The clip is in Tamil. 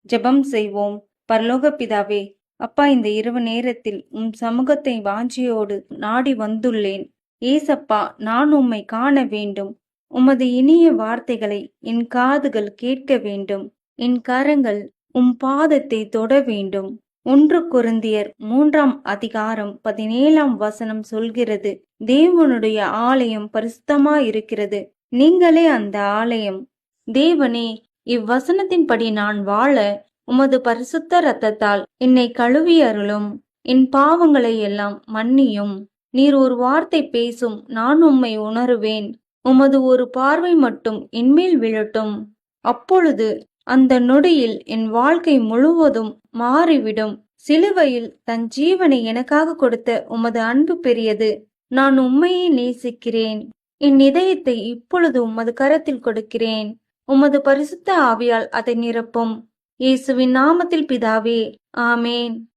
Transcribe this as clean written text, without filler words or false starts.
ஜெபம் செய்வோம். பரலோக பிதாவே, அப்பா, இந்த இரவு நேரத்தில் சமூகத்தை வாஞ்சியோடு நாடி வந்துள்ளேன். ஏசப்பா, நான் உம்மை காண வேண்டும். உமது இனிய வார்த்தைகளை என் காதுகள் கேட்க வேண்டும். என் கரங்கள் பாதத்தை தொட வேண்டும். 1 கொரிந்தியர் 3:17 சொல்கிறது, தேவனுடைய ஆலயம் பரிசுத்தமாயிருக்கிறது, நீங்களே அந்த ஆலயம். தேவனே, இவ்வசனத்தின்படி நான் வாழ உமது பரிசுத்த இரத்தத்தால் என்னை கழுவி அருளும். என் பாவங்களை எல்லாம் மன்னியும். நீர் ஒரு வார்த்தை பேசும், நான் உம்மை உணருவேன். உமது ஒரு பார்வை மட்டும் என்மேல் விழட்டும். அப்பொழுது அந்த நொடியில் என் வாழ்க்கை முழுவதும் மாறிவிடும். சிலுவையில் தன் ஜீவனை எனக்காக கொடுத்த உமது அன்பு பெரியது. நான் உம்மையே நேசிக்கிறேன். என் இதயத்தை இப்பொழுது உமது கரத்தில் கொடுக்கிறேன். உமது பரிசுத்த ஆவியால் அதை நிரப்பும். இயேசுவின் நாமத்தில் பிதாவே, ஆமேன்.